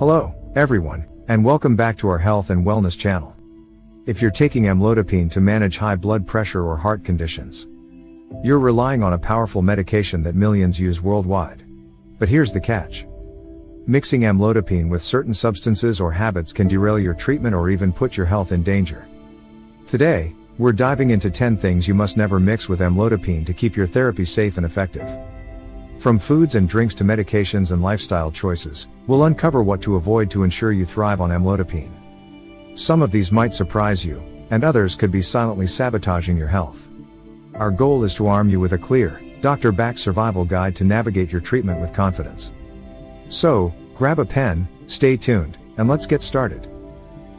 Hello, everyone, and welcome back to our health and wellness channel. If you're taking amlodipine to manage high blood pressure or heart conditions, you're relying on a powerful medication that millions use worldwide. But here's the catch. Mixing amlodipine with certain substances or habits can derail your treatment or even put your health in danger. Today, we're diving into 10 things you must never mix with amlodipine to keep your therapy safe and effective. From foods and drinks to medications and lifestyle choices, we'll uncover what to avoid to ensure you thrive on amlodipine. Some of these might surprise you, and others could be silently sabotaging your health. Our goal is to arm you with a clear, doctor-backed survival guide to navigate your treatment with confidence. So, grab a pen, stay tuned, and let's get started.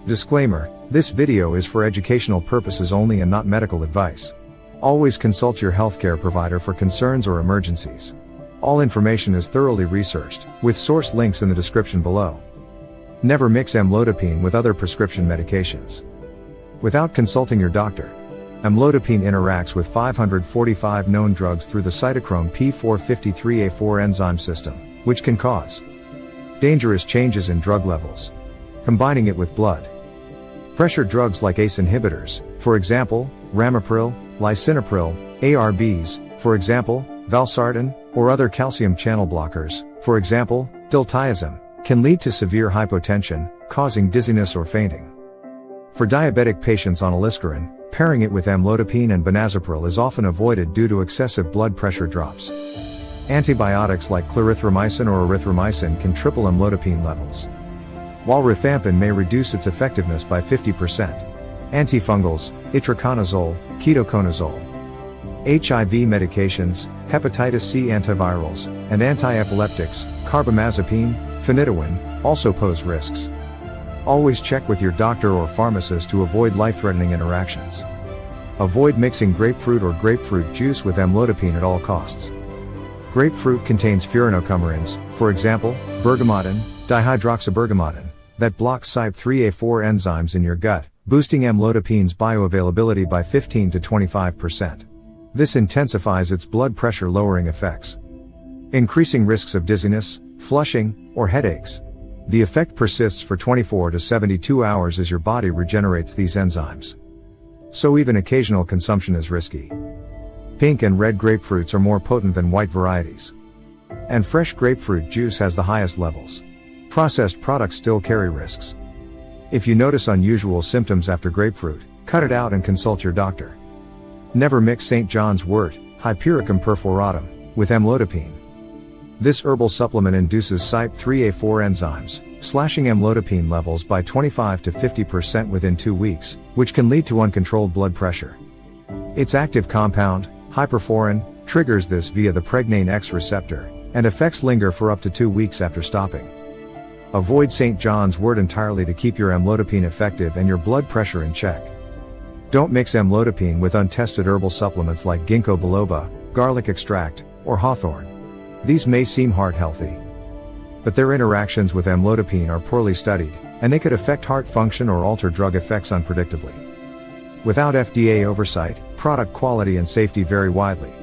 Disclaimer: this video is for educational purposes only and not medical advice. Always consult your healthcare provider for concerns or emergencies. All information is thoroughly researched, with source links in the description below. Never mix amlodipine with other prescription medications without consulting your doctor. Amlodipine interacts with 545 known drugs through the cytochrome P453A4 enzyme system, which can cause dangerous changes in drug levels. Combining it with blood pressure drugs like ACE inhibitors, for example, ramipril, lisinopril, ARBs, for example, valsartan, or other calcium channel blockers, for example, diltiazem, can lead to severe hypotension, causing dizziness or fainting. For diabetic patients on aliskiren, pairing it with amlodipine and benazepril is often avoided due to excessive blood pressure drops. Antibiotics like clarithromycin or erythromycin can triple amlodipine levels, while rifampin may reduce its effectiveness by 50%. Antifungals, itraconazole, ketoconazole, HIV medications, hepatitis C antivirals, and anti-epileptics, carbamazepine, phenytoin, also pose risks. Always check with your doctor or pharmacist to avoid life-threatening interactions. Avoid mixing grapefruit or grapefruit juice with amlodipine at all costs. Grapefruit contains furanocoumarins, for example, bergamottin, dihydroxybergamottin, that blocks CYP3A4 enzymes in your gut, boosting amlodipine's bioavailability by 15 to 25%. This intensifies its blood pressure lowering effects, increasing risks of dizziness, flushing, or headaches. The effect persists for 24 to 72 hours as your body regenerates these enzymes. So even occasional consumption is risky. Pink and red grapefruits are more potent than white varieties, and fresh grapefruit juice has the highest levels. Processed products still carry risks. If you notice unusual symptoms after grapefruit, cut it out and consult your doctor. Never mix St. John's wort, Hypericum perforatum, with amlodipine. This herbal supplement induces CYP3A4 enzymes, slashing amlodipine levels by 25 to 50% within 2 weeks, which can lead to uncontrolled blood pressure. Its active compound, hyperforin, triggers this via the pregnane X receptor, and effects linger for up to 2 weeks after stopping. Avoid St. John's wort entirely to keep your amlodipine effective and your blood pressure in check. Don't mix amlodipine with untested herbal supplements like ginkgo biloba, garlic extract, or hawthorn. These may seem heart healthy, but their interactions with amlodipine are poorly studied, and they could affect heart function or alter drug effects unpredictably. Without FDA oversight, product quality and safety vary widely.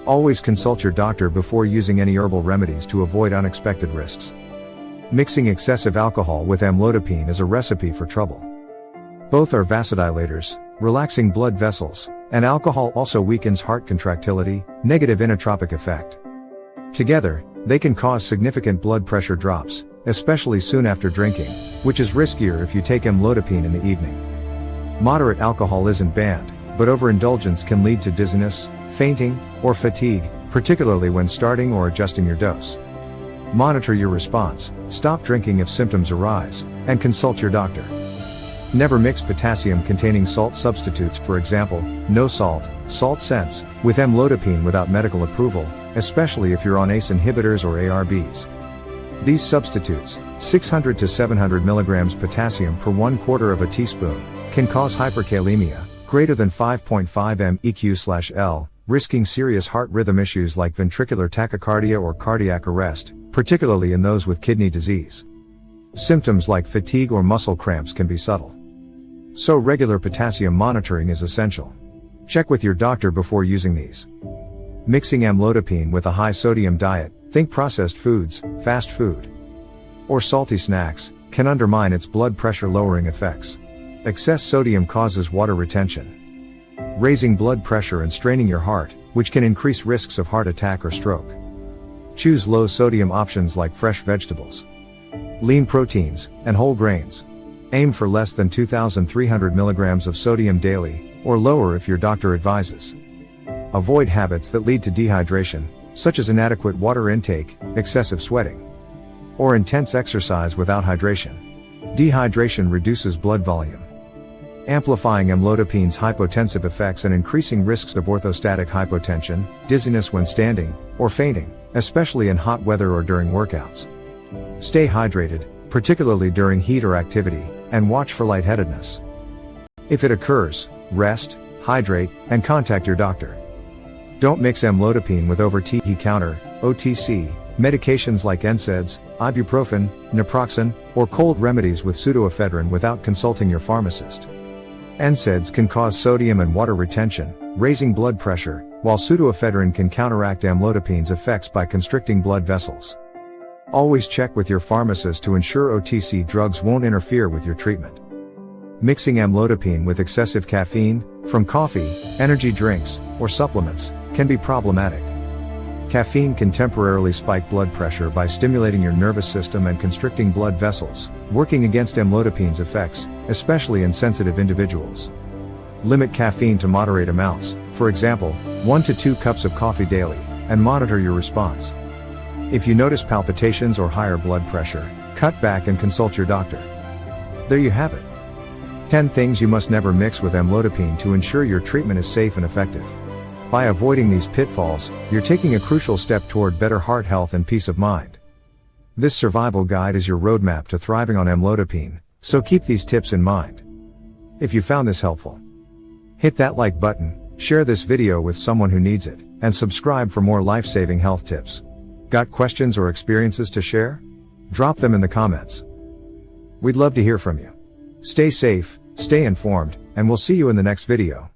Always consult your doctor before using any herbal remedies to avoid unexpected risks. Mixing excessive alcohol with amlodipine is a recipe for trouble. Both are vasodilators, relaxing blood vessels, and alcohol also weakens heart contractility, negative inotropic effect. Together, they can cause significant blood pressure drops, especially soon after drinking, which is riskier if you take amlodipine in the evening. Moderate alcohol isn't banned, but overindulgence can lead to dizziness, fainting, or fatigue, particularly when starting or adjusting your dose. Monitor your response, stop drinking if symptoms arise, and consult your doctor. Never mix potassium-containing salt substitutes, for example, no salt, salt sense, with amlodipine without medical approval, especially if you're on ACE inhibitors or ARBs. These substitutes, 600 to 700 mg potassium per 1/4 of a teaspoon, can cause hyperkalemia, greater than 5.5 MEq/L, risking serious heart rhythm issues like ventricular tachycardia or cardiac arrest, particularly in those with kidney disease. Symptoms like fatigue or muscle cramps can be subtle, so regular potassium monitoring is essential. Check with your doctor before using these. Mixing amlodipine with a high sodium diet, think processed foods, fast food. or salty snacks, can undermine its blood pressure lowering effects. Excess sodium causes water retention, raising blood pressure and straining your heart, which can increase risks of heart attack or stroke. Choose low sodium options like fresh vegetables, lean proteins, and whole grains. Aim for less than 2,300 milligrams of sodium daily, or lower if your doctor advises. Avoid habits that lead to dehydration, such as inadequate water intake, excessive sweating, or intense exercise without hydration. Dehydration reduces blood volume, amplifying amlodipine's hypotensive effects and increasing risks of orthostatic hypotension, dizziness when standing, or fainting, especially in hot weather or during workouts. Stay hydrated, particularly during heat or activity, and watch for lightheadedness. If it occurs, rest, hydrate, and contact your doctor. Don't mix amlodipine with over-the-counter, OTC, medications like NSAIDs, ibuprofen, naproxen, or cold remedies with pseudoephedrine without consulting your pharmacist. NSAIDs can cause sodium and water retention, raising blood pressure, while pseudoephedrine can counteract amlodipine's effects by constricting blood vessels. Always check with your pharmacist to ensure OTC drugs won't interfere with your treatment. Mixing amlodipine with excessive caffeine, from coffee, energy drinks, or supplements, can be problematic. Caffeine can temporarily spike blood pressure by stimulating your nervous system and constricting blood vessels, working against amlodipine's effects, especially in sensitive individuals. Limit caffeine to moderate amounts, for example, 1 to 2 cups of coffee daily, and monitor your response. If you notice palpitations or higher blood pressure, cut back and consult your doctor. There you have it. 10 things you must never mix with amlodipine to ensure your treatment is safe and effective. By avoiding these pitfalls, you're taking a crucial step toward better heart health and peace of mind. This survival guide is your roadmap to thriving on amlodipine, so keep these tips in mind. If you found this helpful, hit that like button, share this video with someone who needs it, and subscribe for more life-saving health tips. Got questions or experiences to share? Drop them in the comments. We'd love to hear from you. Stay safe, stay informed, and we'll see you in the next video.